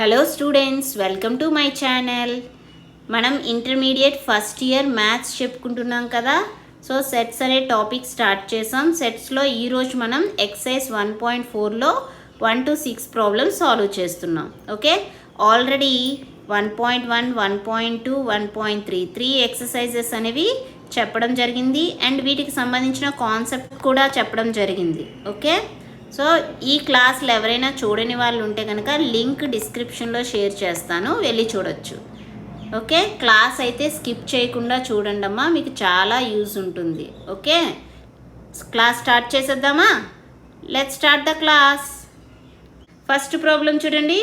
Hello students, welcome to my channel. మనం intermediate first year maths చెప్పుకుంటున్నాం కదా. So sets అనే టాపిక్ స్టార్ట్ చేసాం. సెట్స్లో ఈరోజు మనం ఎక్సైజ్ 1.4లో 1 to 6 ప్రాబ్లమ్స్ సాల్వ్ చేస్తున్నాం. ఓకే, ఆల్రెడీ 1.1, 1.2, 1.3 ఎక్సర్సైజెస్ అనేవి చెప్పడం జరిగింది అండ్ వీటికి సంబంధించిన కాన్సెప్ట్ కూడా చెప్పడం జరిగింది. ఓకే, సో ఈ క్లాస్లో ఎవరైనా చూడని వాళ్ళు ఉంటే కనుక లింక్ డిస్క్రిప్షన్లో షేర్ చేస్తాను, వెళ్ళి చూడొచ్చు. ఓకే, క్లాస్ అయితే స్కిప్ చేయకుండా చూడండి అమ్మా, మీకు చాలా యూజ్ ఉంటుంది. ఓకే, క్లాస్ స్టార్ట్ చేసేద్దామా? Let's start the class. First problem చూడండి.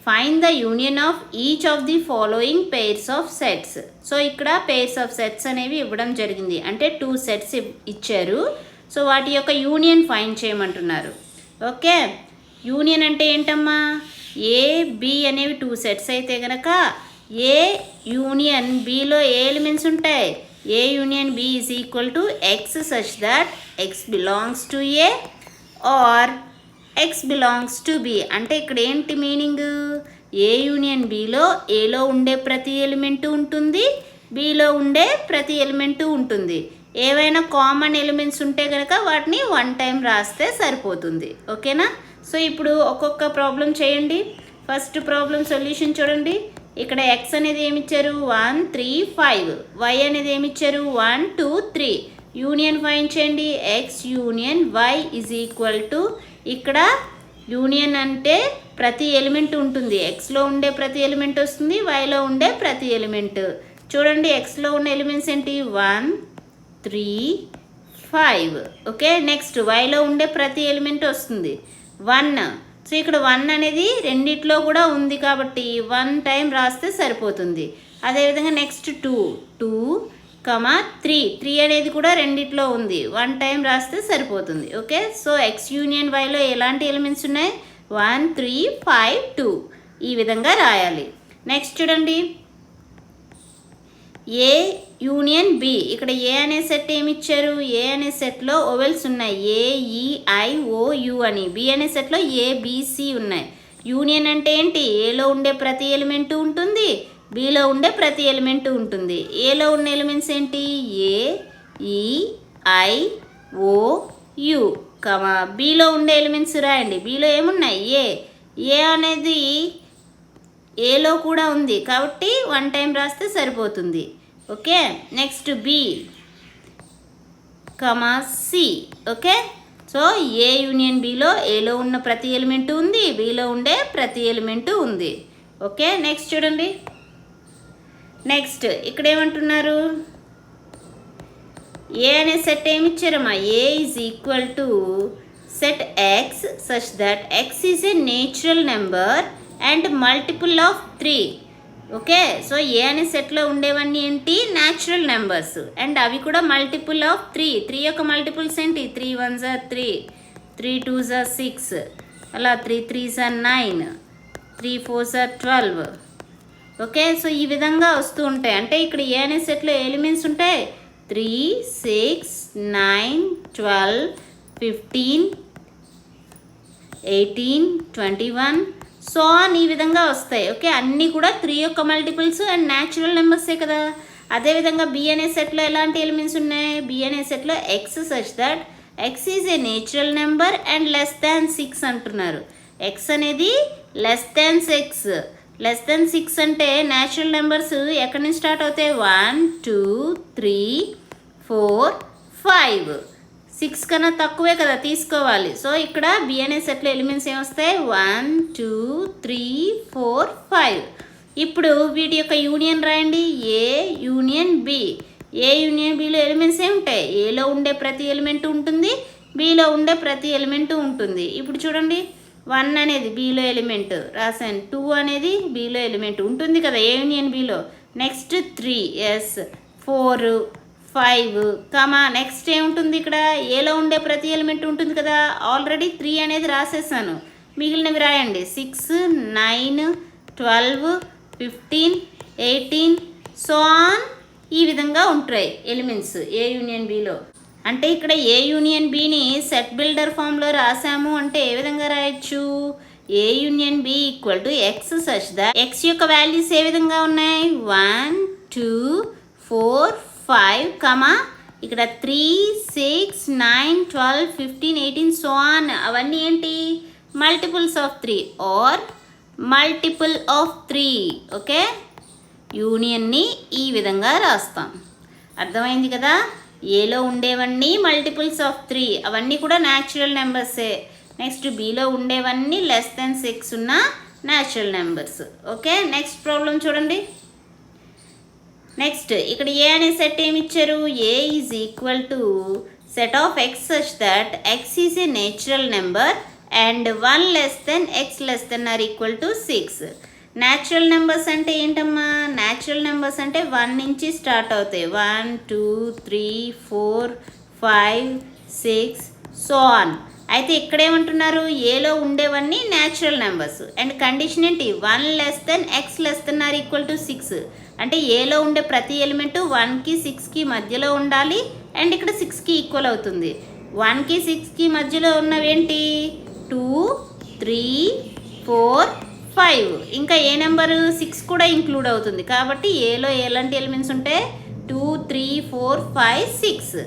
Find the union of each of the following pairs of sets. So ఇక్కడ పెయిర్స్ ఆఫ్ సెట్స్ అనేవి ఇవ్వడం జరిగింది, అంటే 2 సెట్స్ ఇచ్చారు. సో వాటి యొక్క యూనియన్ ఫైండ్ చేయమంటున్నారు. ఓకే, యూనియన్ అంటే ఏంటమ్మా? ఏ బి అనేవి 2 సెట్స్ అయితే కనుక ఏ యూనియన్ బిలో ఏ ఎలిమెంట్స్ ఉంటాయి? A union B is equal to X such that x belongs to A or x belongs to B. అంటే ఇక్కడ ఏంటి మీనింగ్? ఏ యూనియన్ బిలో ఏలో ఉండే ప్రతి ఎలిమెంటు ఉంటుంది, బిలో ఉండే ప్రతి ఎలిమెంటు ఉంటుంది. ఏవైనా కామన్ ఎలిమెంట్స్ ఉంటే కనుక వాటిని 1 టైం రాస్తే సరిపోతుంది. ఓకేనా? సో ఇప్పుడు ఒక్కొక్క ప్రాబ్లం చేయండి. ఫస్ట్ ప్రాబ్లం సొల్యూషన్ చూడండి. ఇక్కడ ఎక్స్ అనేది ఏమిచ్చారు? 1, 3, 5. వై అనేది ఏమిచ్చారు? 1, 2, 3. యూనియన్ ఫైండ్ చేయండి. X union Y is equal to, ఇక్కడ యూనియన్ అంటే ప్రతి ఎలిమెంట్ ఉంటుంది. ఎక్స్లో ఉండే ప్రతి ఎలిమెంట్ వస్తుంది, వైలో ఉండే ప్రతి ఎలిమెంట్. చూడండి, ఎక్స్లో ఉన్న ఎలిమెంట్స్ ఏంటి? 1, 3, 5. ఓకే, నెక్స్ట్ వైలో ఉండే ప్రతి ఎలిమెంట్ వస్తుంది 1. సో ఇక్కడ 1 అనేది రెండిట్లో కూడా ఉంది కాబట్టి 1 టైం రాస్తే సరిపోతుంది. అదేవిధంగా నెక్స్ట్ 2, 3 అనేది కూడా రెండిట్లో ఉంది, 1 టైం రాస్తే సరిపోతుంది. ఓకే, సో ఎక్స్ యూనియన్ వైలో ఎలాంటి ఎలిమెంట్స్ ఉన్నాయి? 1, 3, 5, 2. ఈ విధంగా రాయాలి. నెక్స్ట్ చూడండి, ఏ యూనియన్ బి. ఇక్కడ ఏ అనే సెట్ ఏమి ఇచ్చారు? ఏ అనే సెట్లో ఓవెల్స్ ఉన్నాయి, AEIOU అని. బి అనే సెట్లో ABC ఉన్నాయి. యూనియన్ అంటే ఏంటి? ఏలో ఉండే ప్రతి ఎలిమెంటు ఉంటుంది, బిలో ఉండే ప్రతి ఎలిమెంటు ఉంటుంది. ఏలో ఉన్న ఎలిమెంట్స్ ఏంటి? AEIOU, బిలో ఉండే ఎలిమెంట్స్ రాయండి. బిలో ఏమున్నాయి? ఏ అనేది ఏలో కూడా ఉంది కాబట్టి 1 టైం రాస్తే సరిపోతుంది. Okay, next B, C. Okay, so A union బిలో ఏలో ఉన్న ప్రతి ఎలిమెంటు ఉంది, బిలో ఉండే ప్రతి ఎలిమెంటు ఉంది. ఓకే, నెక్స్ట్ చూడండి. నెక్స్ట్ ఇక్కడ ఏమంటున్నారు? ఏ అనే సెట్ ఏమి ఇచ్చారమ్మా? A is equal to set x such that X is a natural number and multiple of 3. Okay, so A అనే సెట్లో ఉండేవన్నీ ఏంటి? న్యాచురల్ నెంబర్స్ అండ్ అవి కూడా మల్టిపుల్ ఆఫ్ 3. 3 యొక్క మల్టిపుల్స్ ఏంటి? 3 1s are 3, 3 2s are 6, అలా 3 3s are 9, 3 4s are 12. Okay, so ఈ విధంగా వస్తూ ఉంటాయి. అంటే ఇక్కడ ఏ అనే సెట్లో ఎలిమెంట్స్ ఉంటాయి 3, 6, 9, 12, 15, 18, 21 సో ఆన్, ఈ విధంగా వస్తాయి. ఓకే, అన్నీ కూడా 3 యొక్క మల్టిపుల్స్ అండ్ న్యాచురల్ నెంబర్సే కదా. అదేవిధంగా బి అనే సెట్లో ఎలాంటి ఎలిమెంట్స్ ఉన్నాయి? బి అనే సెట్లో X such that X is a natural number and less than 6 అంటున్నారు. ఎక్స్ అనేది లెస్ దాన్ 6 అంటే న్యాచురల్ నెంబర్స్ ఎక్కడి నుంచి స్టార్ట్ అవుతాయి? 1, 2, 3, 4, 5. 6 కన్నా తక్కువే కదా తీసుకోవాలి. సో ఇక్కడ బి అనే సెట్లో ఎలిమెంట్స్ ఏమొస్తాయి? 1, 2, 3, 4, 5. ఇప్పుడు వీటి యొక్క యూనియన్ రాయండి. ఏ యూనియన్ బి. ఏ యూనియన్ బిలో ఎలిమెంట్స్ ఏముంటాయి? ఏలో ఉండే ప్రతి ఎలిమెంట్ ఉంటుంది, బిలో ఉండే ప్రతి ఎలిమెంట్ ఉంటుంది. ఇప్పుడు చూడండి, 1 అనేది బిలో ఎలిమెంట్ రాశాను, 2 అనేది బిలో ఎలిమెంట్ ఉంటుంది కదా A union below. Next 3, 4, 5, next ఏముంటుంది? ఇక్కడ ఏలో ఉండే ప్రతి ఎలిమెంట్ ఉంటుంది కదా. ఆల్రెడీ 3 అనేది రాసేసాను, మిగిలినవి రాయండి. 6, 9, 12, 15, 18 సో ఆన్, ఈ విధంగా ఉంటాయి ఎలిమెంట్స్ ఏ యూనియన్ బిలో. అంటే ఇక్కడ ఏ యూనియన్ బిని సెట్ బిల్డర్ ఫామ్లో రాసాము అంటే ఏ విధంగా రాయొచ్చు? A union B equal to X such that x యొక్క వాల్యూస్ ఏ విధంగా ఉన్నాయి 1 2 4 5 కమా ఇక్కడ 3 6 9 12 15 18 సో ఆన్ అవన్నీ ఏంటి multiples of 3 or multiple of 3. Okay, యూనియన్ని ఈ విధంగా రాస్తాం. అర్థమైంది కదా. ఏలో ఉండేవన్నీ మల్టిపుల్స్ ఆఫ్ 3 అవన్నీ కూడా న్యాచురల్ నెంబర్సే. నెక్స్ట్ బిలో ఉండేవన్నీ లెస్ దెన్ 6 ఉన్న natural numbers. Okay, next problem చూడండి. నెక్స్ట్ ఇక్కడ ఏ అనే సెట్ ఏమి ఇచ్చారు, A is equal to set of x such that X is a natural number and 1 less than X less than or equal to 6. Natural numbers అంటే ఏంటమ్మా, natural numbers అంటే 1 నుంచి start అవుతాయి. 1 2 3 4 5 6 so on. అయితే ఇక్కడ ఏమంటున్నారు, ఏలో ఉండేవన్నీ న్యాచురల్ నెంబర్స్ అండ్ కండిషన్ ఏంటి 1 less than X less than or equal to 6. అంటే ఏలో ఉండే ప్రతి ఎలిమెంటు 1కి 6కి మధ్యలో ఉండాలి అండ్ ఇక్కడ 6కి ఈక్వల్ అవుతుంది. 1కి 6కి మధ్యలో ఉన్నవేంటి 2 3 4 5. ఇంకా ఏ నెంబరు 6 కూడా ఇంక్లూడ్ అవుతుంది కాబట్టి ఏలో ఎలాంటి ఎలిమెంట్స్ ఉంటే 2 3 4 5 6.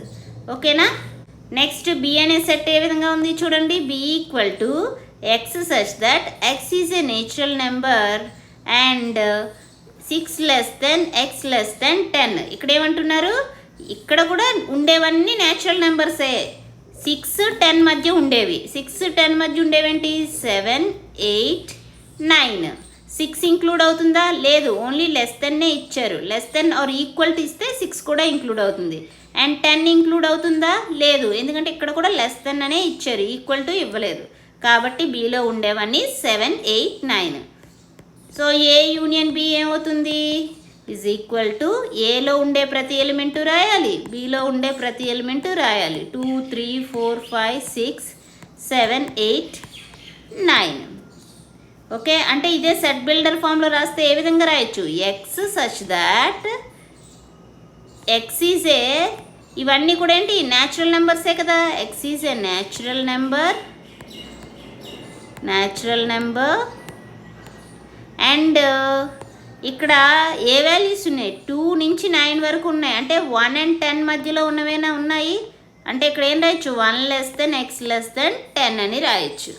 ఓకేనా. నెక్స్ట్ బి అనే సెట్ ఏ విధంగా ఉంది చూడండి. B equal to X such that X is a natural number and 6 less than X less than 10. ఇక్కడ ఏమంటున్నారు, ఇక్కడ కూడా ఉండేవన్నీ న్యాచురల్ నెంబర్సే. 6 10 మధ్య ఉండేవి. 6 10 మధ్య ఉండేవేంటి 7 8 9. 6 ఇంక్లూడ్ అవుతుందా, లేదు, ఓన్లీ లెస్ దెన్నే ఇచ్చారు. Less than or equal to ఇస్తే 6 కూడా ఇంక్లూడ్ అవుతుంది. అండ్ 10 ఇంక్లూడ్ అవుతుందా, లేదు, ఎందుకంటే ఇక్కడ కూడా లెస్ దెన్ అనే ఇచ్చారు, ఈక్వల్ టు ఇవ్వలేదు. కాబట్టి below ఉండేవన్నీ 7 8 9. So A union B ఏమవుతుంది ఈజ్ ఈక్వల్ టు ఏలో ఉండే ప్రతి ఎలిమెంటు రాయాలి, బిలో ఉండే ప్రతి ఎలిమెంటు రాయాలి. 2 3 4 5 6 7 8 9. ఓకే, అంటే ఇదే సెట్ బిల్డర్ ఫామ్లో రాస్తే ఏ విధంగా రాయొచ్చు, X such that X is ఏ, ఇవన్నీ కూడా ఏంటి న్యాచురల్ నెంబర్సే కదా. X is a natural number and ఇక్కడ ఏ వాల్యూస్ ఉన్నాయి 2 నుంచి 9 వరకు ఉన్నాయి. అంటే 1 and 10 మధ్యలో ఉన్నవేనా ఉన్నాయి. అంటే ఇక్కడ ఏం రాయొచ్చు 1 less than X less than 10 అని రాయొచ్చు.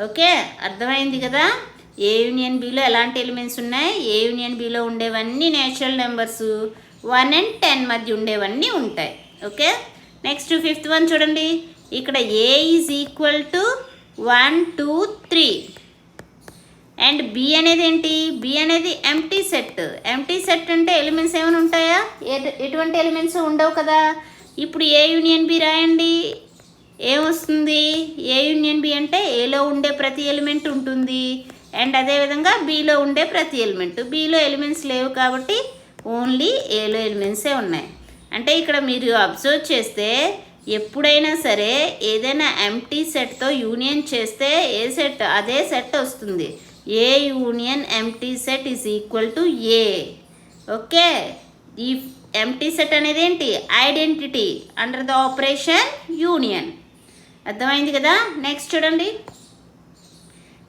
ఓకే, అర్థమైంది కదా. ఏ యూనియన్ బిలో ఎలాంటి ఎలిమెంట్స్ ఉన్నాయి, ఏ యూనియన్ బిలో ఉండేవన్నీ న్యాచురల్ నెంబర్స్, 1 and 10 మధ్య ఉండేవన్నీ ఉంటాయి. ఓకే, నెక్స్ట్ 5th వన్ చూడండి. ఇక్కడ A is equal to 1 2 3 and B అనేది ఏంటి, బి అనేది ఎంప్టీ సెట్. ఎంప్టీ సెట్ అంటే ఎలిమెంట్స్ ఏమైనా ఉంటాయా, ఎటువంటి ఎలిమెంట్స్ ఉండవు కదా. ఇప్పుడు ఏ యూనియన్ బి రాయండి, ఏమొస్తుంది, ఏ యూనియన్ బి అంటే ఏలో ఉండే ప్రతి ఎలిమెంట్ ఉంటుంది అండ్ అదేవిధంగా బిలో ఉండే ప్రతి ఎలిమెంట్. బిలో ఎలిమెంట్స్ లేవు కాబట్టి ఓన్లీ ఏలో ఎలిమెంట్సే ఉన్నాయి. అంటే ఇక్కడ మీరు అబ్జర్వ్ చేస్తే ఎప్పుడైనా సరే ఏదైనా ఎంప్టీ సెట్తో యూనియన్ చేస్తే ఏ సెట్ అదే సెట్ వస్తుంది. A union empty set is equal to A. Okay, ఈ ఎంప్టీ సెట్ అనేది ఏంటి identity under the operation union. అర్థమైంది కదా. నెక్స్ట్ చూడండి,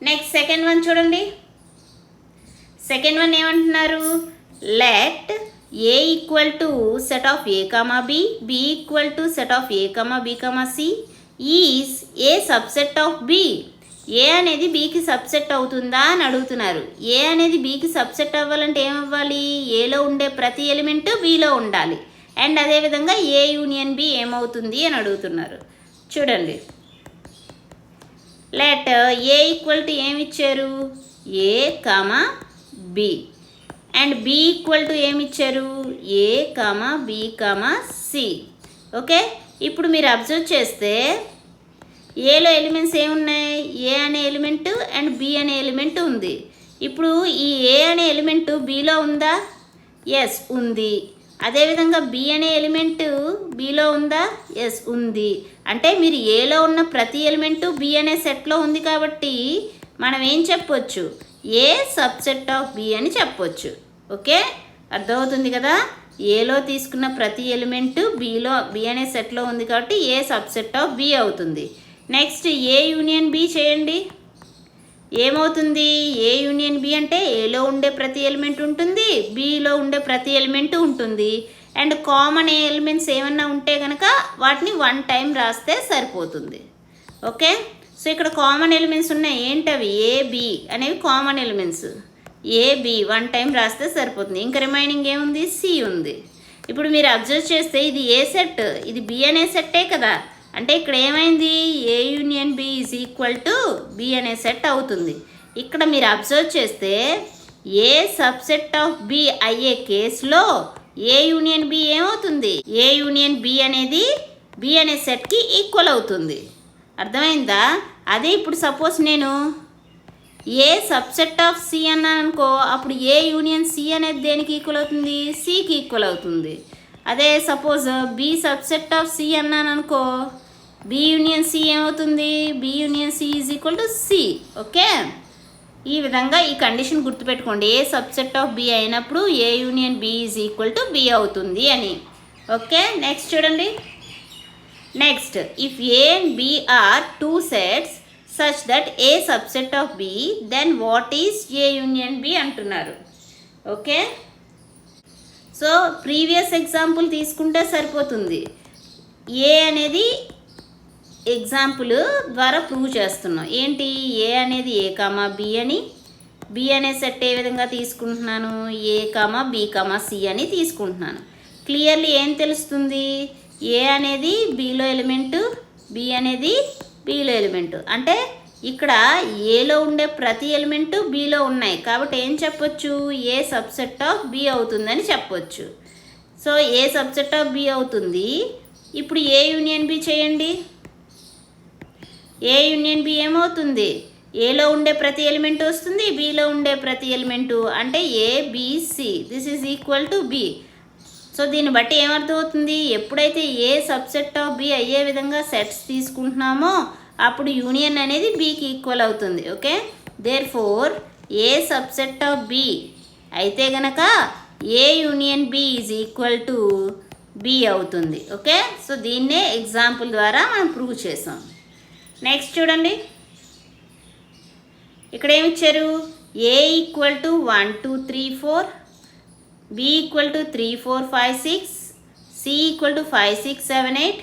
నెక్స్ట్ సెకండ్ వన్ చూడండి. సెకండ్ వన్ ఏమంటున్నారు, let A equal to set of a comma b, B equal to set of a comma b comma c is A subset of B. A అనేది బికి subset అవుతుందా అని అడుగుతున్నారు. ఏ అనేది బికి subset అవ్వాలంటే ఏమవ్వాలి, ఏలో ఉండే ప్రతి ఎలిమెంటు బిలో ఉండాలి అండ్ అదేవిధంగా ఏ యూనియన్ బి ఏమవుతుంది అని అడుగుతున్నారు. చూడండి, లెట్ ఏ ఈక్వల్ టు ఏమి ఇచ్చారు, a comma b and B equal to ఏమి ఇచ్చారు, a comma b comma c. Okay, ఇప్పుడు మీరు అబ్జర్వ్ చేస్తే ఏలో ఎలిమెంట్స్ ఏమున్నాయి, ఏ అనే ఎలిమెంటు అండ్ బి అనే ఎలిమెంట్ ఉంది. ఇప్పుడు ఈ ఏ అనే ఎలిమెంటు బిలో ఉందా, ఎస్ ఉంది. అదేవిధంగా బి అనే ఎలిమెంటు బిలో ఉందా, ఎస్ ఉంది. అంటే మీరు ఏలో ఉన్న ప్రతి ఎలిమెంటు బి అనే సెట్లో ఉంది కాబట్టి మనం ఏం చెప్పొచ్చు, ఏ సబ్సెట్ ఆఫ్ బి అని చెప్పొచ్చు. ఓకే, అర్థమవుతుంది కదా. ఏలో తీసుకున్న ప్రతి ఎలిమెంటు బిలో బి అనే సెట్లో ఉంది కాబట్టి ఏ సబ్సెట్ ఆఫ్ బి అవుతుంది. నెక్స్ట్ ఏ యూనియన్ బి చేయండి. ఏమవుతుంది? ఏ యూనియన్ బి అంటే ఏలో ఉండే ప్రతి ఎలిమెంట్ ఉంటుంది, బిలో ఉండే ప్రతి ఎలిమెంట్ ఉంటుంది. అండ్ కామన్ ఎలిమెంట్స్ ఏమన్నా ఉంటే కనుక వాటిని 1 టైం రాస్తే సరిపోతుంది. ఓకే, సో ఇక్కడ కామన్ ఎలిమెంట్స్ ఉన్నాయి. ఏంటవి? ఏ బి అనేవి common elements. A B 1 time రాస్తే సరిపోతుంది. ఇంకా రిమైనింగ్ ఏముంది? సి ఉంది. ఇప్పుడు మీరు అబ్జర్వ్ చేస్తే ఇది ఏ సెట్, ఇది బి అనే సెట్టే కదా. అంటే ఇక్కడ ఏమైంది? A union B is equal to B అనే సెట్ అవుతుంది. ఇక్కడ మీరు అబ్జర్వ్ చేస్తే ఏ సబ్సెట్ ఆఫ్ బి అయ్యే కేసులో ఏ యూనియన్ బి ఏమవుతుంది? ఏ యూనియన్ బి అనేది బి అనే సెట్కి ఈక్వల్ అవుతుంది. అర్థమైందా? అదే ఇప్పుడు సపోజ్ నేను ఏ సబ్సెట్ ఆఫ్ సి అన్నాను అనుకో, అప్పుడు ఏ యూనియన్ సి అనేది దేనికి ఈక్వల్ అవుతుంది? సికి ఈక్వల్ అవుతుంది. అదే suppose B subset of C అన్నాను అనుకో, బి యూనియన్ సి ఏమవుతుంది? B union C is equal to C. Okay, ఈ విధంగా ఈ కండిషన్ గుర్తుపెట్టుకోండి. ఏ సబ్సెట్ ఆఫ్ బి అయినప్పుడు A union B is equal to B అవుతుంది అని. ఓకే, నెక్స్ట్ చూడండి. Next, if A and B are 2 sets such that a subset of b, then what is a union b అంటున్నారు. Okay, so previous example తీసుకుంటే సరిపోతుంది. ఏ అనేది example ద్వారా prove చేస్తున్నాం. ఏంటి? ఏ అనేది ఏ కామా బి అని, బి అనే సెట్ ఏ విధంగా తీసుకుంటున్నాను? ఏ కామా బి కామా సి అని తీసుకుంటున్నాను. క్లియర్లీ ఏం తెలుస్తుంది? ఏ అనేది బిలో ఎలిమెంటు, బి అనేది బిలో ఎలిమెంటు. అంటే ఇక్కడ ఏలో ఉండే ప్రతి ఎలిమెంటు బిలో ఉన్నాయి కాబట్టి ఏం చెప్పొచ్చు? ఏ సబ్సెట్ ఆఫ్ బి అవుతుందని చెప్పొచ్చు. So A subset of B అవుతుంది. ఇప్పుడు ఏ యూనియన్ బి చేయండి. ఏ యూనియన్ బి ఏమవుతుంది? ఏలో ఉండే ప్రతి ఎలిమెంట్ వస్తుంది, బిలో ఉండే ప్రతి ఎలిమెంటు. అంటే A because this is equal to B. So దీన్ని బట్టి ఏమర్థమవుతుంది? ఎప్పుడైతే ఏ సబ్సెట్ ఆఫ్ బి అయ్యే విధంగా సెట్స్ తీసుకుంటున్నామో అప్పుడు యూనియన్ అనేది బికి ఈక్వల్ అవుతుంది. Okay, therefore A subset of B అయితే గనక A union B is equal to B అవుతుంది. ఓకే, సో దీన్నే ఎగ్జాంపుల్ ద్వారా మనం ప్రూవ్ చేసాం. నెక్స్ట్ చూడండి, ఇక్కడ ఏమి ఇచ్చారు? A equal to 1 2 3 4, B equal to 3 4 5 6, C equal to 5 6 7 8,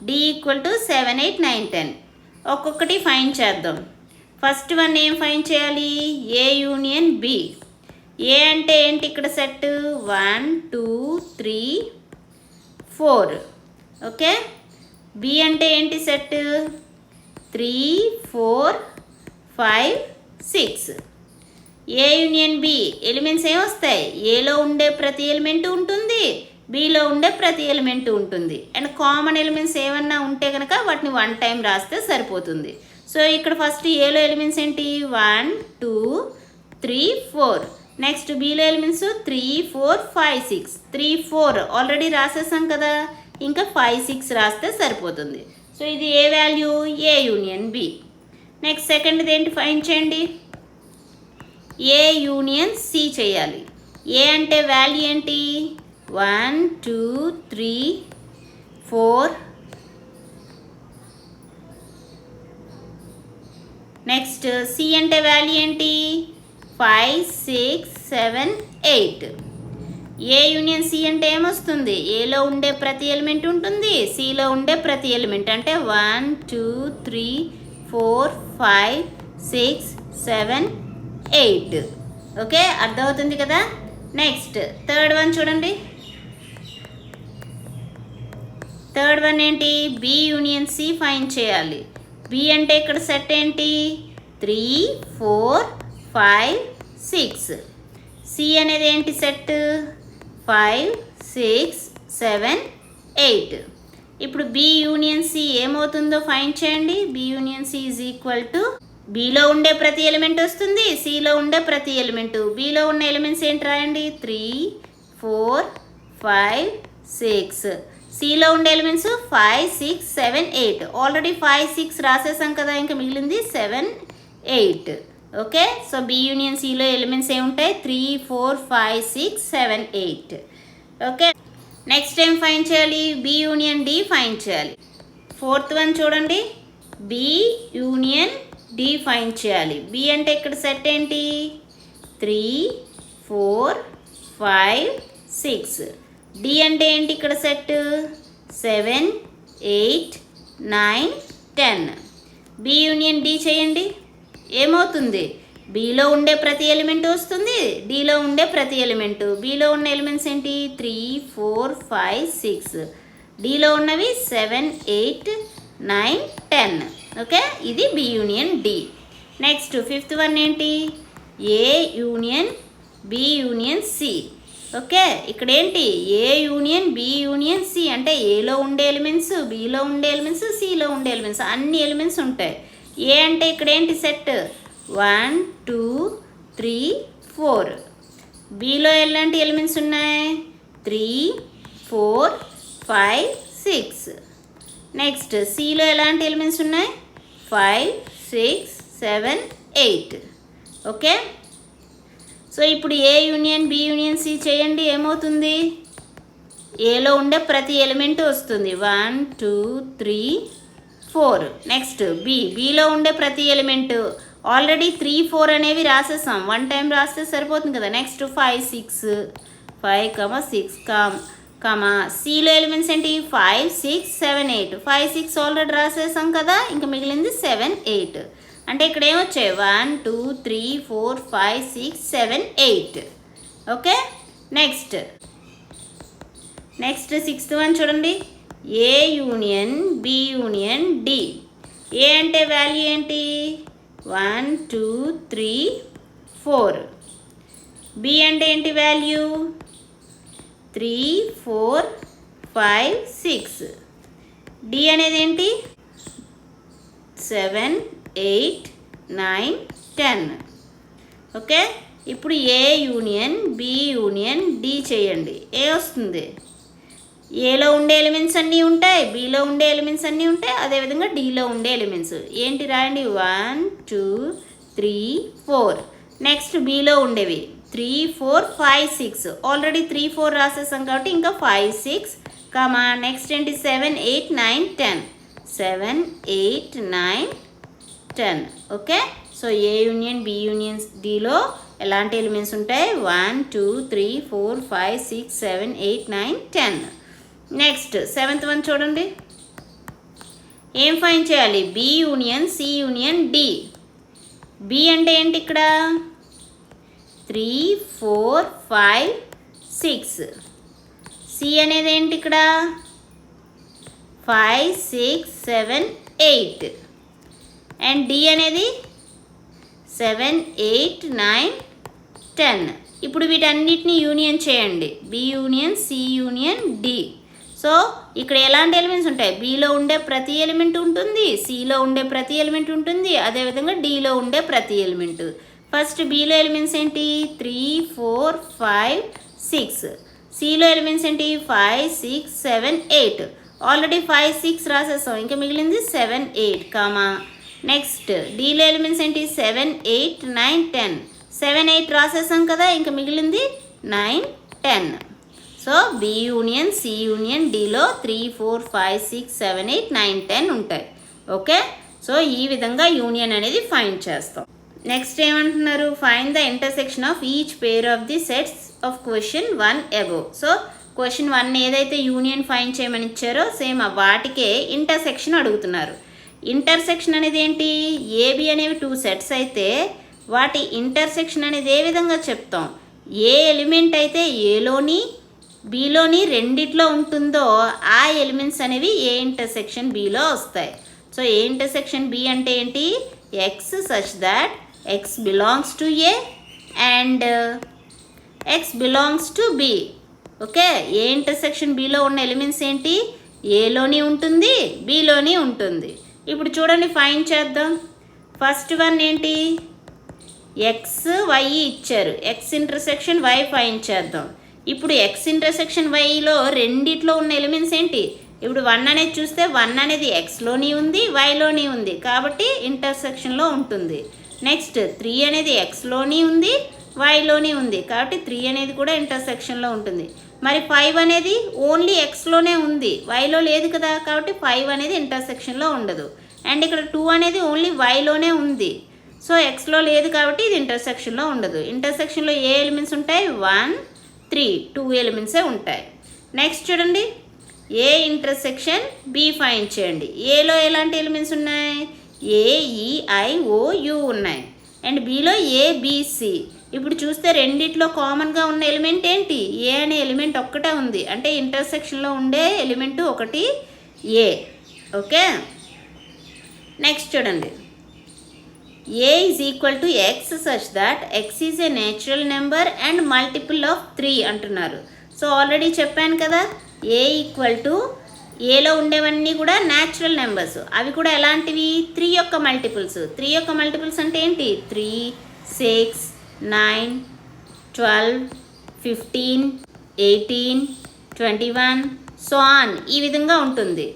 D equal to 7 8 9 10. ఒక్కొక్కటి ఫైండ్ చేద్దాం. ఫస్ట్ వన్ ఏం ఫైండ్ చేయాలి? A union B. ఏ అంటే ఏంటి? ఇక్కడ సెట్ 1 2 3 4. ఓకే, బి అంటే ఏంటి? సెట్ 3 4 5 6. ఏ యూనియన్ బి ఎలిమెంట్స్ ఏమొస్తాయి? ఏలో ఉండే ప్రతి ఎలిమెంట్ ఉంటుంది, బిలో ఉండే ప్రతి ఎలిమెంట్ ఉంటుంది. అండ్ కామన్ ఎలిమెంట్స్ ఏమన్నా ఉంటే కనుక వాటిని 1 టైం రాస్తే సరిపోతుంది. సో ఇక్కడ ఫస్ట్ ఏలో ఎలిమెంట్స్ ఏంటి? 1 2 3 4. Next below elements 3 4 5 6. 3 4 ఆల్రెడీ రాసేసాం కదా, ఇంకా 5 6 రాస్తే సరిపోతుంది. సో ఇది ఏ వాల్యూ? ఏ యూనియన్ బి. నెక్స్ట్ సెకండ్ది ఏంటి? ఫైండ్ చేయండి. ఏ యూనియన్ సి చేయాలి. ఏ అంటే వాల్యూ ఏంటి? 1 2 3 4. నెక్స్ట్ సి అంటే వాల్యూ ఏంటి? 5 6 7 8. ఏ యూనియన్ సి అంటే ఏమొస్తుంది? ఏలో ఉండే ప్రతి ఎలిమెంట్ ఉంటుంది, సిలో ఉండే ప్రతి ఎలిమెంట్. అంటే 1 2 3 4 5 6 7 8. ఓకే, అర్థమవుతుంది కదా. నెక్స్ట్ థర్డ్ వన్ చూడండి. థర్డ్ వన్ ఏంటి? బి యూనియన్ సి ఫైండ్ చేయాలి. బి అంటే ఇక్కడ సెట్ ఏంటి? 3 4 5 6. సి అనేది ఏంటి? సెట్ 5 6 7 8. ఇప్పుడు బి యూనియన్ సి ఏమవుతుందో ఫైండ్ చేయండి. B union C is equal to బిలో ఉండే ప్రతి ఎలిమెంట్ వస్తుంది, సిలో ఉండే ప్రతి ఎలిమెంటు. బిలో ఉన్న ఎలిమెంట్స్ ఏంటి రాయండి? 3 4 5 6. సిలో ఉండే ఎలిమెంట్స్ 5 6 7 8. ఆల్రెడీ 5 6 రాసేసాం కదా, ఇంకా మిగిలింది 7 8. ఓకే, సో బి యూనియన్ సిలో ఎలిమెంట్స్ ఏముంటాయి? 3 4 5 6 7 8. ఓకే, నెక్స్ట్ ఏం ఫైండ్ చేయాలి? బి యూనియన్ డి ఫైండ్ చేయాలి. ఫోర్త్ వన్ చూడండి. బి యూనియన్ డి ఫైండ్ చేయాలి. బి అంటే ఇక్కడ సెట్ ఏంటి 3 4 5 6. డి అంటే ఏంటి ఇక్కడ సెట్ 7 8 9 10. బి యూనియన్ డి చేయండి. ఏమవుతుంది బిలో ఉండే ప్రతి ఎలిమెంట్ వస్తుంది, డిలో ఉండే ప్రతి ఎలిమెంట్. బిలో ఉన్న ఎలిమెంట్స్ ఏంటి 3 4 5 6. డిలో ఉన్నవి 7 8 9 10. ఓకే, ఇది B union D. Next fifth one ఏంటి A union B union C. Okay, ఇక్కడ ఏంటి A union B union C అంటే ఏలో ఉండే ఎలిమెంట్స్, బిలో ఉండే ఎలిమెంట్స్, సిలో ఉండే ఎలిమెంట్స్, అన్ని ఎలిమెంట్స్ ఉంటాయి. ఏ అంటే ఇక్కడ ఏంటి సెట్ 1 2 3 4. బిలో ఎలాంటి ఎలిమెంట్స్ ఉన్నాయి 3 4 5 6. నెక్స్ట్ సిలో ఎలాంటి ఎలిమెంట్స్ ఉన్నాయి 5 6 7 8. ఓకే, సో ఇప్పుడు ఏ యూనియన్ బి యూనియన్ సి చేయండి. ఏమవుతుంది ఏలో ఉండే ప్రతి ఎలిమెంట్ వస్తుంది 1 2 3 4. నెక్స్ట్ బిలో ఉండే ప్రతి ఎలిమెంట్ ఆల్రెడీ 3 4 అనేవి రాసేసాం, 1 టైం రాస్తే సరిపోతుంది కదా. నెక్స్ట్ 5 6 5 6 సిలో ఎలిమెంట్స్ ఏంటి 5 6 7 8. 5 6 ఆల్రెడీ రాసేసాం కదా, ఇంకా మిగిలింది 7 8. అంటే ఇక్కడ ఏమొచ్చాయి 1 2 3 4 5 6 7 8. ఓకే, నెక్స్ట్ సిక్స్త్ వన్ చూడండి ఏ union B union D. A అంటే వాల్యూ ఏంటి 1 2 3 4. బి అంటే ఏంటి వాల్యూ 3 4 5 6. డి అనేది ఏంటి 7 8 9 10. ఓకే, ఇప్పుడు ఏ యూనియన్ బి యూనియన్ డి చేయండి. ఏ వస్తుంది ఏలో ఉండే ఎలిమెంట్స్ అన్నీ ఉంటాయి, బిలో ఉండే ఎలిమెంట్స్ అన్నీ ఉంటాయి, అదేవిధంగా డిలో ఉండే ఎలిమెంట్స్ ఏంటి రాయండి 1 2 3 4. నెక్స్ట్ బిలో ఉండేవి 3 4 5 6. ఆల్రెడీ 3 4 రాసేసాం కాబట్టి ఇంకా 5 6 నెక్స్ట్ ఏంటి 7 8 9 10. 7 8 9 10. Okay, so A union B union డిలో ఎలాంటి ఎలిమెంట్స్ ఉంటాయి 1 2 3 4 5 6 7 8 9 10. నెక్స్ట్ సెవెంత్ వన్ చూడండి. ఏం ఫైండ్ చేయాలి B union C union D. B అంటే ఏంటి ఇక్కడ 3 4 5 6. సి అనేది ఏంటి ఇక్కడ 5 6 7 8. అండ్ డి అనేది 7 8 9 10. ఇప్పుడు వీటన్నిటిని యూనియన్ చేయండి B union C union D. So ఇక్కడ ఎలాంటి ఎలిమెంట్స్ ఉంటాయి బిలో ఉండే ప్రతి ఎలిమెంట్ ఉంటుంది, సిలో ఉండే ప్రతి ఎలిమెంట్ ఉంటుంది, అదేవిధంగా డిలో ఉండే ప్రతి ఎలిమెంట్. ఫస్ట్ బిలో ఎలిమెంట్స్ ఏంటి 3 4 5 6. సిలో ఎలిమెంట్స్ ఏంటి 5 6 7 8. ఆల్రెడీ 5 6 రాసేసాం, ఇంకా మిగిలింది 7 8 నెక్స్ట్ డిలో ఎలిమెంట్స్ ఏంటి 7 8 9 10. 7 8 రాసేసాం కదా, ఇంకా మిగిలింది 9 10. So B union C union డిలో 3 4 5 6 7 8 9 10 ఉంటాయి. ఓకే, సో ఈ విధంగా యూనియన్ అనేది ఫైండ్ చేస్తాం. నెక్స్ట్ ఏమంటున్నారు find the intersection of each pair of the sets of question 1 above. So question 1 ఏదైతే యూనియన్ ఫైండ్ చేయమని ఇచ్చారో సేమ్ వాటికే ఇంటర్సెక్షన్ అడుగుతున్నారు. ఇంటర్సెక్షన్ అనేది ఏంటి ఏబి అనేవి 2 సెట్స్ అయితే వాటి ఇంటర్సెక్షన్ అనేది ఏ విధంగా చెప్తాం ఏ ఎలిమెంట్ అయితే ఏలోని బిలోని రెండిట్లో ఉంటుందో ఆ ఎలిమెంట్స్ అనేవి ఏ ఇంటర్సెక్షన్ బిలో వస్తాయి. సో ఏ ఇంటర్సెక్షన్ బి అంటే ఏంటి X such that X belongs to A and X belongs to B. Okay, A intersection below ఉన్న ఎలిమెంట్స్ ఏంటి ఏలోని ఉంటుంది బిలోని ఉంటుంది. ఇప్పుడు చూడండి ఫైండ్ చేద్దాం. ఫస్ట్ వన్ ఏంటి ఎక్స్ వై ఇచ్చారు, ఎక్స్ ఇంటర్సెక్షన్ వై ఫైండ్ చేద్దాం. ఇప్పుడు ఎక్స్ ఇంటర్సెక్షన్ వైలో రెండిట్లో ఉన్న ఎలిమెంట్స్ ఏంటి ఇప్పుడు 1 అనేది చూస్తే 1 అనేది ఎక్స్లోని ఉంది వైలోని ఉంది కాబట్టి ఇంటర్సెక్షన్లో ఉంటుంది. నెక్స్ట్ 3 అనేది ఎక్స్లోని ఉంది వైలోని ఉంది కాబట్టి 3 అనేది కూడా ఇంటర్సెక్షన్లో ఉంటుంది. మరి 5 అనేది ఓన్లీ ఎక్స్లోనే ఉంది వైలో లేదు కదా కాబట్టి 5 అనేది ఇంటర్సెక్షన్లో ఉండదు. అండ్ ఇక్కడ 2 అనేది ఓన్లీ వైలోనే ఉంది. సో ఎక్స్లో లేదు కాబట్టి ఇది ఇంటర్సెక్షన్లో ఉండదు. ఇంటర్సెక్షన్లో ఏ ఎలిమెంట్స్ ఉంటాయి? 1, 3, 2 ఎలిమెంట్సే ఉంటాయి. నెక్స్ట్ చూడండి, ఏ ఇంటర్సెక్షన్ బి ఫైండ్ చేయండి. ఏలో ఎలాంటి ఎలిమెంట్స్ ఉన్నాయి? A, E, I, O, U ఉన్నాయి. అండ్ బిలో ఏ, బి, సి. ఇప్పుడు చూస్తే రెండిట్లో కామన్గా ఉన్న ఎలిమెంట్ ఏంటి? ఏ అనే ఎలిమెంట్ ఒక్కటే ఉంది. అంటే ఇంటర్సెక్షన్లో ఉండే ఎలిమెంట్ ఒకటి ఏ. ఓకే, నెక్స్ట్ చూడండి, A is equal to X such that X is a natural number and multiple of 3 అంటున్నారు. సో ఆల్రెడీ చెప్పాను కదా, ఏ ఈక్వల్ టు ఏలో ఉండేవన్నీ కూడా న్యాచురల్ నెంబర్స్. అవి కూడా ఎలాంటివి? 3 యొక్క మల్టిపుల్స్. 3 యొక్క మల్టిపుల్స్ అంటే ఏంటి? 3, 6, 9, 12, 15, 18, 21 సో ఆన్, ఈ విధంగా ఉంటుంది.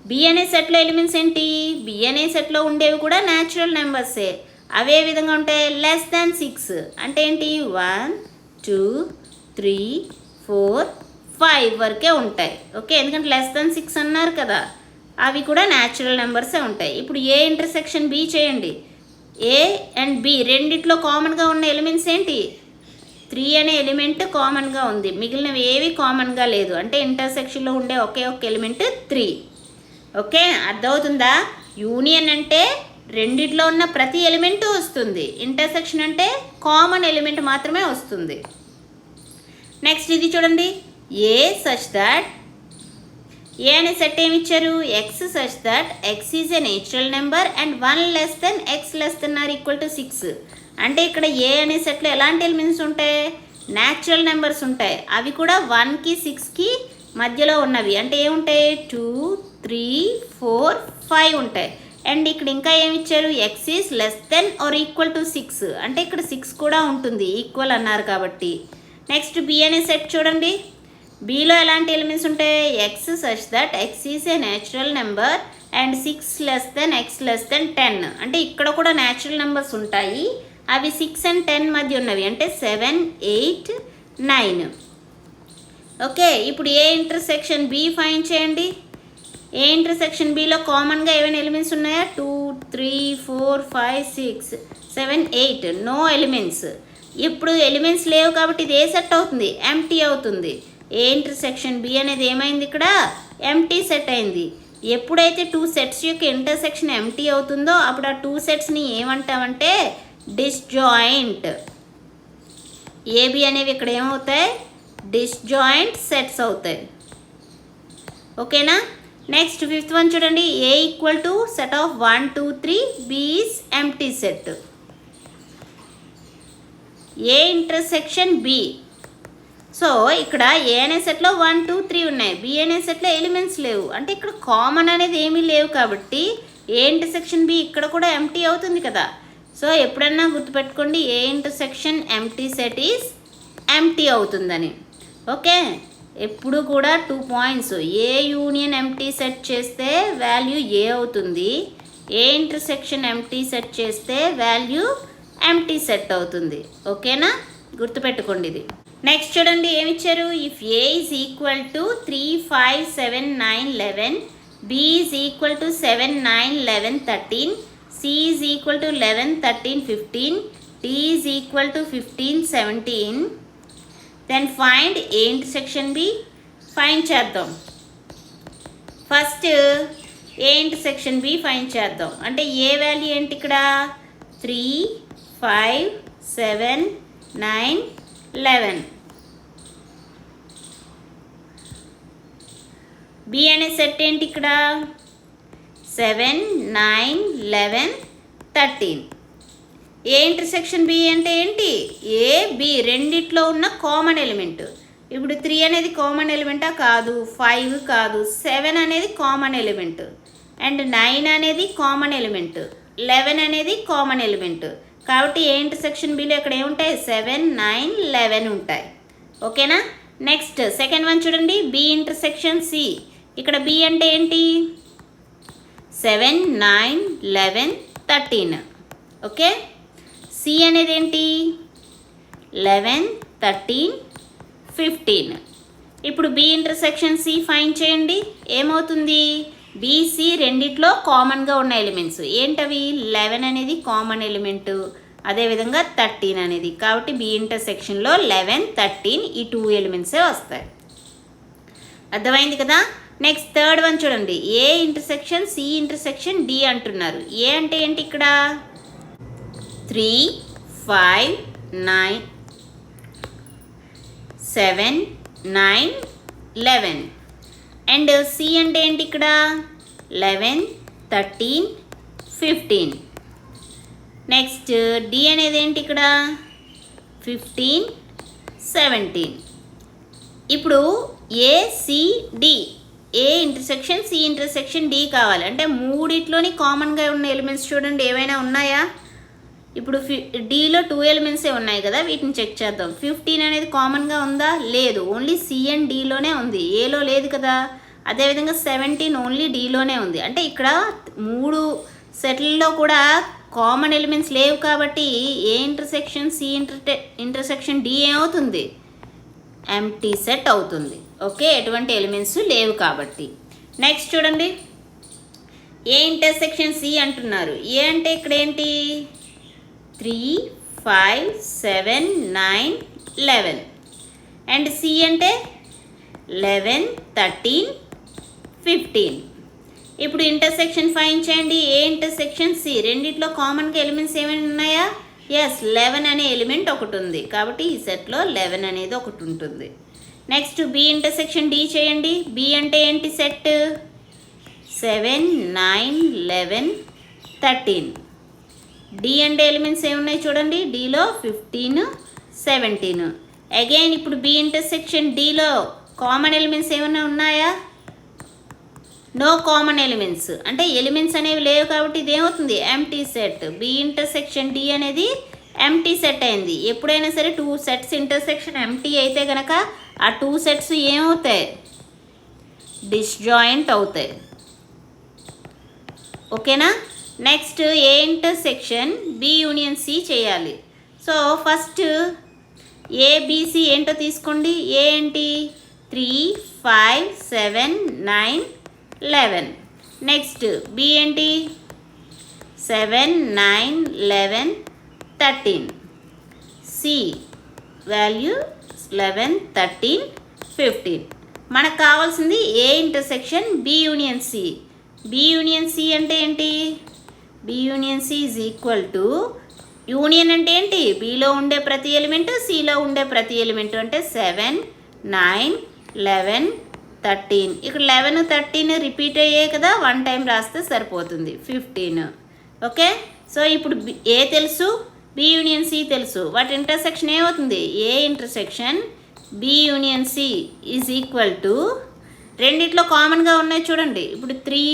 బి అనే సెట్లో ఎలిమెంట్స్ ఏంటి? బి అనే సెట్లో ఉండేవి కూడా న్యాచురల్ నెంబర్సే. అవే విధంగా ఉంటాయి. లెస్ దాన్ 6 అంటే ఏంటి? 1, 2, 3, 4, 5 వరకే ఉంటాయి. ఓకే, ఎందుకంటే లెస్ దాన్ 6 అన్నారు కదా, అవి కూడా న్యాచురల్ నెంబర్సే ఉంటాయి. ఇప్పుడు ఏ ఇంటర్సెక్షన్ బి చేయండి. ఏ అండ్ బి రెండిట్లో కామన్గా ఉన్న ఎలిమెంట్స్ ఏంటి? 3 అనే ఎలిమెంట్ కామన్గా ఉంది, మిగిలినవి ఏవి కామన్గా లేదు. అంటే ఇంటర్సెక్షన్లో ఉండే ఒకే ఒక ఎలిమెంట్ 3. ఓకే, అర్థమవుతుందా? యూనియన్ అంటే రెండిట్లో ఉన్న ప్రతి ఎలిమెంట్ వస్తుంది. ఇంటర్సెక్షన్ అంటే కామన్ ఎలిమెంట్ మాత్రమే వస్తుంది. నెక్స్ట్ ఇది చూడండి, ఏ సచ్ దట్, ఏ అనే సెట్ ఏమి ఇచ్చారు? X such that X is a natural number and 1 less than X less than or equal to 6. అంటే ఇక్కడ ఏ అనే సెట్లో ఎలాంటి ఎలిమెంట్స్ ఉంటాయి? న్యాచురల్ నెంబర్స్ ఉంటాయి. అవి కూడా 1కి 6కి మధ్యలో ఉన్నవి. అంటే ఏముంటాయి? 2, 3, 4, 5 ఉంటాయి. అండ్ ఇక్కడ ఇంకా ఏమి ఇచ్చారు? X is less than or equal to 6. అంటే ఇక్కడ 6 కూడా ఉంటుంది, ఈక్వల్ అన్నారు కాబట్టి. నెక్స్ట్ బి అనే సెట్ చూడండి, బిలో ఎలాంటి ఎలిమెంట్స్ ఉంటాయి? X such that X is a natural number and 6 less than X less than 10. అంటే ఇక్కడ కూడా న్యాచురల్ నెంబర్స్ ఉంటాయి, అవి 6 and 10 మధ్య ఉన్నవి. అంటే 7, 8, 9. ఓకే, ఇప్పుడు ఏ ఇంటర్సెక్షన్ బి ఫైండ్ చేయండి. ఏ ఇంటర్సెక్షన్ బిలో కామన్గా ఏమైనా ఎలిమెంట్స్ ఉన్నాయా? 2, 3, 4, 5, 6, 7, 8 నో ఎలిమెంట్స్. ఇప్పుడు ఎలిమెంట్స్ లేవు కాబట్టి ఇది ఏ సెట్ అవుతుంది? ఎంటీ అవుతుంది. ఏ ఇంటర్సెక్షన్ బి అనేది ఏమైంది? ఇక్కడ ఎంటీ సెట్ అయింది. ఎప్పుడైతే 2 సెట్స్ యొక్క ఇంటర్సెక్షన్ ఎంటీ అవుతుందో అప్పుడు ఆ 2 సెట్స్ని ఏమంటామంటే డిస్జాయింట్. ఏబి అనేవి ఇక్కడ ఏమవుతాయి? డిస్జాయింట్ సెట్స్ అవుతాయి. ఓకేనా? నెక్స్ట్ 5th వన్ చూడండి, A equal to set of 1, 2, 3, B is empty set. A intersection B. So ఇక్కడ ఏ అనే సెట్లో 1, 2, 3 ఉన్నాయి, బి అనే సెట్లో ఎలిమెంట్స్ లేవు. అంటే ఇక్కడ కామన్ అనేది ఏమీ లేవు కాబట్టి ఏ ఇంటర్సెక్షన్ బి ఇక్కడ కూడా ఎంటీ అవుతుంది కదా. సో ఎప్పుడన్నా గుర్తుపెట్టుకోండి, A intersection empty set is empty అవుతుందని. ఓకే, ఎప్పుడు కూడా 2 points. A union empty set చేస్తే వాల్యూ ఏ అవుతుంది, ఏ ఇంటర్సెక్షన్ ఎంటీ సెట్ చేస్తే వాల్యూ ఎంటీ సెట్ అవుతుంది. ఓకేనా, గుర్తుపెట్టుకోండి ఇది. నెక్స్ట్ చూడండి ఏమి ఇచ్చారు? If A is equal to 3, 5, 7, 9, 11, B is equal to 7, 9, 11, 13, C is equal to 11, 13, 15, D is equal to 15, 17, then find A intersection B. Find చేద్దాం. First A intersection B find చేద్దాం. అంటే ఏ వాల్యూ ఏంటి ఇక్కడ? 3, 5, 7, 9, 11. బి అనే set ఏంటి ఇక్కడ? 7, 9, 11, 13. ఏ intersection B అంటే ఏంటి? ఏ బి రెండిట్లో ఉన్న కామన్ ఎలిమెంట్. ఇప్పుడు 3 అనేది కామన్ ఎలిమెంటా? కాదు. 5 కాదు. 7 అనేది కామన్ ఎలిమెంట్ అండ్ 9 అనేది కామన్ ఎలిమెంట్, 11 అనేది కామన్ ఎలిమెంట్. కాబట్టి ఏ ఇంటర్సెక్షన్ బిలో ఇక్కడ ఏముంటాయి? 7, 9, 11 ఉంటాయి. ఓకేనా? నెక్స్ట్ సెకండ్ వన్ చూడండి, బి ఇంటర్సెక్షన్ సి. ఇక్కడ బి అంటే ఏంటి? 7, 9, 11, 13. ఓకే, సి అనేది ఏంటి? 11, 13, 15. ఇప్పుడు బి ఇంటర్సెక్షన్ సి ఫైండ్ చేయండి. ఏమవుతుంది? బీసీ రెండిట్లో కామన్గా ఉన్న ఎలిమెంట్స్ ఏంటవి? 11 అనేది కామన్ ఎలిమెంటు, అదేవిధంగా 13 అనేది. కాబట్టి బి ఇంటర్సెక్షన్లో 11, 13 ఈ 2 ఎలిమెంట్సే వస్తాయి. అర్థమైంది కదా. నెక్స్ట్ థర్డ్ వన్ చూడండి, A intersection C intersection D అంటున్నారు. ఏ అంటే ఏంటి ఇక్కడ? 3, 5, 9, 7, 9, 11. అండ్ సి అంటే ఏంటి ఇక్కడ? 11, 13, 15. నెక్స్ట్ డి అనేది ఏంటి ఇక్కడ? 15, 17. ఇప్పుడు A C D, A intersection C intersection D కావాలి అంటే మూడిట్లోని కామన్గా ఉన్న ఎలిమెంట్స్ చూడండి ఏవైనా ఉన్నాయా? ఇప్పుడు డీలో 2 ఎలిమెంట్సే ఉన్నాయి కదా, వీటిని చెక్ చేద్దాం. 15 అనేది కామన్గా ఉందా? లేదు, ఓన్లీ సి అండ్ డీలోనే ఉంది, ఏలో లేదు కదా. అదేవిధంగా 17 ఓన్లీ డీలోనే ఉంది. అంటే ఇక్కడ 3 సెట్లలో కూడా కామన్ ఎలిమెంట్స్ లేవు కాబట్టి A intersection C intersection D ఏమవుతుంది? ఎంటీ సెట్ అవుతుంది. ఓకే, ఎటువంటి ఎలిమెంట్స్ లేవు కాబట్టి. నెక్స్ట్ చూడండి, ఏ ఇంటర్సెక్షన్ సి అంటున్నారు. ఏ అంటే ఇక్కడ ఏంటి? 3, 5, 7, 9, 11. అండ్ సి అంటే 11, 13, 15. ఇప్పుడు ఇంటర్సెక్షన్ ఫైండ్ చేయండి. ఏ ఇంటర్సెక్షన్ సి రెండిట్లో కామన్గా ఎలిమెంట్స్ ఏమైనా ఉన్నాయా? ఎస్, 11 అనే ఎలిమెంట్ ఒకటి ఉంది కాబట్టి ఈ సెట్లో 11 అనేది ఒకటి ఉంటుంది. నెక్స్ట్ బి ఇంటర్సెక్షన్ డి చేయండి. బి అంటే ఏంటి సెట్? 7, 9, 11, 13. డి అంటే ఎలిమెంట్స్ ఏమున్నాయి చూడండి, డిలో 15, 17. అగైన్ ఇప్పుడు బి ఇంటర్సెక్షన్ డిలో కామన్ ఎలిమెంట్స్ ఏమైనా ఉన్నాయా? నో కామన్ ఎలిమెంట్స్, అంటే ఎలిమెంట్స్ అనేవి లేవు కాబట్టి ఇదేమవుతుంది? Empty set. B intersection D అనేది ఎంటీ సెట్ అయింది. ఎప్పుడైనా సరే 2 సెట్స్ ఇంటర్సెక్షన్ ఎంటీ అయితే కనుక ఆ 2 సెట్స్ ఏమవుతాయి? డిస్జాయింట్ అవుతాయి. ఓకేనా. Next A intersection B union C చేయాలి. సో ఫస్ట్ ఏబిసి ఏంటో తీసుకోండి. ఏ ఏంటి? 3, 5, 7, 9, 11. నెక్స్ట్ బి ఏంటి? 7, 9, 11, 13. C value 11, 13, 15. మనకు కావాల్సింది A intersection B union C. B union C అంటే ఏంటి? B union C is equal to, union అంటే ఏంటి? బిలో ఉండే ప్రతి ఎలిమెంట్ సిలో ఉండే ప్రతి ఎలిమెంట్ అంటే 7, 9, 11, 13. ఇక్కడ 11, 13 రిపీట్ అయ్యాయి కదా, 1 టైం రాస్తే సరిపోతుంది. 15. ఓకే, సో ఇప్పుడు ఏ తెలుసు, బి యూనియన్ సి తెలుసు. వాటి ఇంటర్సెక్షన్ ఏమవుతుంది? A intersection B union C is equal to, రెండిట్లో కామన్గా ఉన్నాయి చూడండి. ఇప్పుడు 3,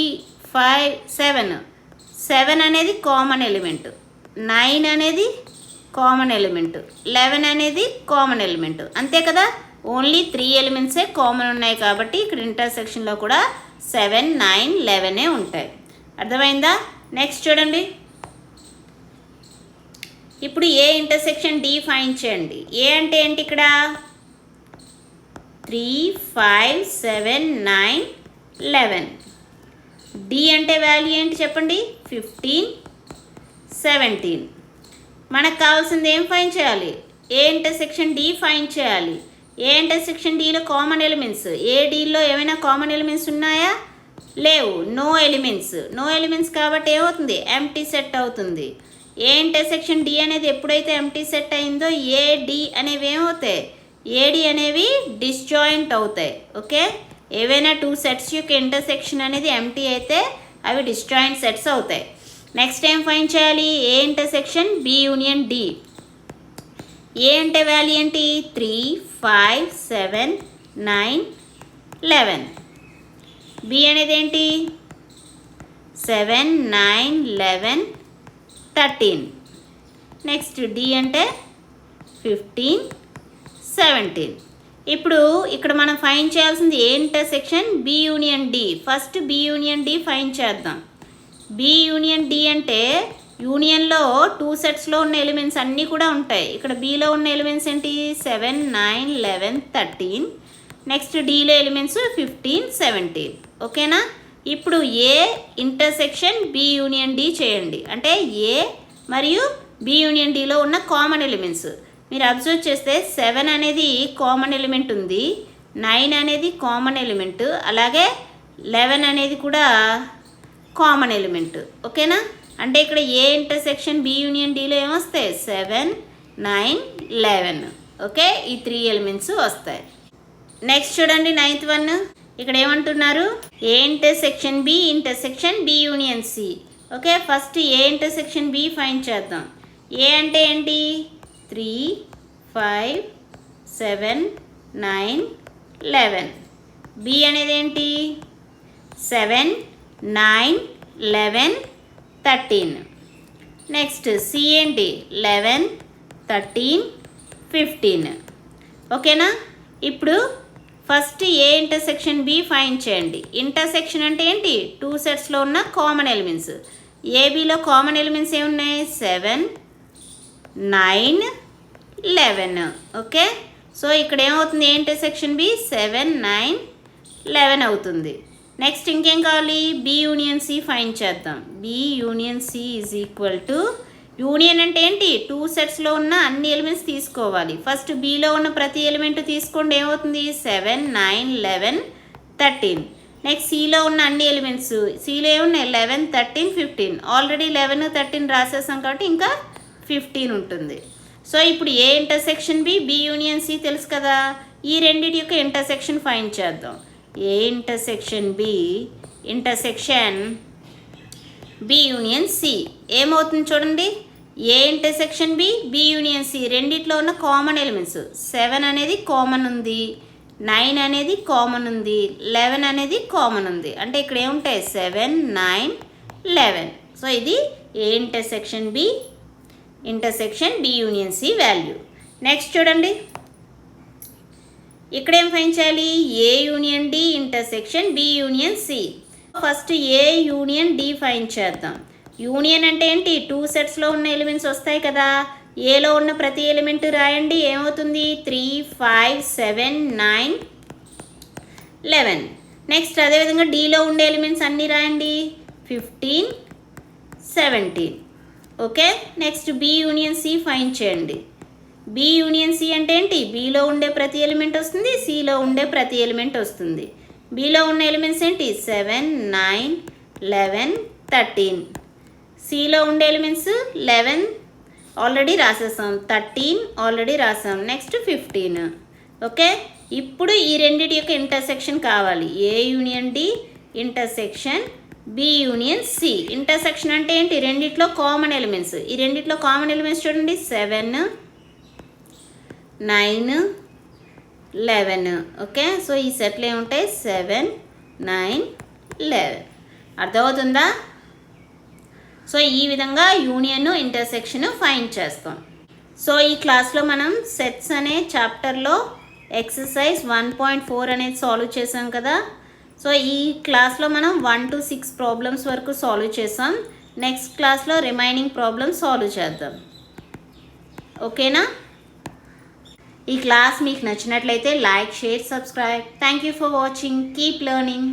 5, 7. 7 అనేది కామన్ ఎలిమెంట్, 9 అనేది కామన్ ఎలిమెంట్, 11 అనేది కామన్ ఎలిమెంట్, అంతే కదా. ఓన్లీ 3 ఎలిమెంట్సే కామన్ ఉన్నాయి కాబట్టి ఇక్కడ ఇంటర్సెక్షన్లో కూడా 7, 9, 11 ఉంటాయి. అర్థమైందా? నెక్స్ట్ చూడండి, ఇప్పుడు ఏ ఇంటర్సెక్షన్ డి ఫైండ్ చేయండి. ఏ అంటే ఏంటి ఇక్కడ? 3, 5, 7, 9, 11. డి అంటే వాల్యూ ఏంటి చెప్పండి? 15, 17. మనకు కావాల్సింది ఏం ఫైండ్ చేయాలి? ఏ ఇంటర్సెక్షన్ డి ఫైండ్ చేయాలి. ఏ ఇంటర్సెక్షన్ డీలో కామన్ ఎలిమెంట్స్, ఏ డీలో ఏమైనా కామన్ ఎలిమెంట్స్ ఉన్నాయా? లేవు, నో ఎలిమెంట్స్. నో ఎలిమెంట్స్ కాబట్టి ఏమవుతుంది? ఎంటీ సెట్ అవుతుంది. ఏ ఇంటర్సెక్షన్ డి అనేది ఎప్పుడైతే ఎంటీ సెట్ అయిందో ఏ డి అనేవి ఏమవుతాయి? ఏడి అనేవి డిస్జాయింట్ అవుతాయి. ఓకే, ఏవైనా 2 సెట్స్ యొక్క ఇంటర్సెక్షన్ అనేది ఎంటీ అయితే అవి డిస్జాయింట్ సెట్స్ అవుతాయి. నెక్స్ట్ ఏం ఫైండ్ చేయాలి? A intersection B union D. A అంటే వాల్యూ ఏంటి? 3, 5, 7, 9, 11. బి అనేది ఏంటి? 7, 9, 11, 13. నెక్స్ట్ డి అంటే 15, 17. ఇప్పుడు ఇక్కడ మనం ఫైండ్ చేయాల్సింది A intersection B union D. First B union D find చేద్దాం. బి యూనియన్ డి అంటే యూనియన్లో 2 సెట్స్లో ఉన్న ఎలిమెంట్స్ అన్నీ కూడా ఉంటాయి. ఇక్కడ బిలో ఉన్న ఎలిమెంట్స్ ఏంటి? 7, 9, 11, 13. నెక్స్ట్ డిలో ఎలిమెంట్స్ 15, 17. ఓకేనా. ఇప్పుడు A intersection B union D చేయండి. అంటే ఏ మరియు బి యూనియన్ డిలో ఉన్న కామన్ ఎలిమెంట్స్ మీరు అబ్జర్వ్ చేస్తే 7 అనేది కామన్ ఎలిమెంట్ ఉంది, 9 అనేది కామన్ ఎలిమెంట్, అలాగే 11 అనేది కూడా కామన్ ఎలిమెంట్. ఓకేనా? అంటే ఇక్కడ ఏ ఇంటర్సెక్షన్ బి యూనియన్ డిలో ఏమొస్తాయి? 7, 9, 11. ఓకే, ఈ 3 ఎలిమెంట్స్ వస్తాయి. నెక్స్ట్ చూడండి 9th వన్. ఇక్కడ ఏమంటున్నారు? A intersection B union C. Okay, first A intersection B find చేద్దాం. ఏ అంటే ఏంటి? 3, 5, 7, 9, 11. బి అనేది ఏంటి? 7, 9, 11, 13. నెక్స్ట్ సి ఏంటి? 11, 13, 15. ఓకేనా? ఇప్పుడు first A intersection B find చేయండి. ఇంటర్సెక్షన్ అంటే ఏంటి? 2 సెట్స్లో ఉన్న కామన్ ఎలిమెంట్స్. ఏబిలో కామన్ ఎలిమెంట్స్ ఏమున్నాయి? 7, 9, 11. ఓకే, సో ఇక్కడ ఏమవుతుంది? ఏ ఇంటర్సెక్షన్ బి 7, 9, 11 అవుతుంది. నెక్స్ట్ ఇంకేం కావాలి? బి యూనియన్ సి ఫైండ్ చేద్దాం. B union C is equal to, union అంటే ఏంటి? 2 సెట్స్లో ఉన్న అన్ని ఎలిమెంట్స్ తీసుకోవాలి. ఫస్ట్ బిలో ఉన్న ప్రతి ఎలిమెంట్ తీసుకోండి, ఏమవుతుంది? 7, 9, 11, 13. నెక్స్ట్ సిలో ఉన్న అన్ని ఎలిమెంట్స్, సిలో ఏమున్నాయి? 11, 13, 15. ఆల్రెడీ 11, 13 రాసేసాం కాబట్టి ఇంకా 15 ఉంటుంది. సో ఇప్పుడు A intersection B union C తెలుసు కదా, ఈ రెండింటి యొక్క ఇంటర్సెక్షన్ ఫైండ్ చేద్దాం. A intersection B union C ఏమవుతుంది చూడండి. A intersection B union C రెండిట్లో ఉన్న కామన్ ఎలిమెంట్స్ 7 అనేది కామన్ ఉంది, 9 అనేది కామన్ ఉంది, 11 అనేది కామన్ ఉంది. అంటే ఇక్కడ ఏముంటాయి? 7, 9, 11. సో ఇది A intersection B union C value. Next చూడండి, ఇక్కడ ఏం ఫైండ్ చేయాలి? A union D intersection B union C. First A union D find చేద్దాం. యూనియన్ అంటే ఏంటి? 2 సెట్స్లో ఉన్న ఎలిమెంట్స్ వస్తాయి కదా, ఏలో ఉన్న ప్రతి ఎలిమెంట్ రాయండి, ఏమవుతుంది? 3, 5, 7, 9, 11. నెక్స్ట్ అదేవిధంగా డిలో ఉండే ఎలిమెంట్స్ అన్నీ రాయండి, 15, 17. Okay, next B union C find చేయండి. బి యూనియన్ సి అంటే ఏంటి? బిలో ఉండే ప్రతి ఎలిమెంట్ వస్తుంది, సిలో ఉండే ప్రతి ఎలిమెంట్ వస్తుంది. బిలో ఉన్న ఎలిమెంట్స్ ఏంటి? 7, 9, 11, 13. సిలో ఉండే ఎలిమెంట్స్ 11 ఆల్రెడీ రాసేసాం, 13 ఆల్రెడీ రాసాం, నెక్స్ట్ 15. ఓకే, ఇప్పుడు ఈ రెండింటి యొక్క ఇంటర్సెక్షన్ కావాలి. A union D intersection B union C. Intersection అంటే ఏంటి? రెండిట్లో కామన్ ఎలిమెంట్స్. ఈ రెండిట్లో కామన్ ఎలిమెంట్స్ చూడండి, 7, 9, 11. ఓకే, సో ఈ సెట్లో ఏముంటాయి? 7, 9, 11. అర్థమవుతుందా? సో ఈ విధంగా యూనియన్ ఇంటర్సెక్షన్ ఫైండ్ చేస్తాం. సో ఈ క్లాస్లో మనం సెట్స్ అనే చాప్టర్లో ఎక్సర్సైజ్ 1.4 అనేది సాల్వ్ చేసాం కదా. సో ఈ క్లాస్లో మనం 1 to 6 ప్రాబ్లమ్స్ వరకు సాల్వ్ చేసాం. నెక్స్ట్ క్లాస్లో రిమైనింగ్ ప్రాబ్లమ్స్ సాల్వ్ చేద్దాం. ఓకేనా? ఈ క్లాస్ మీకు నచ్చినట్లయితే like, share, subscribe. Thank you for watching. Keep learning.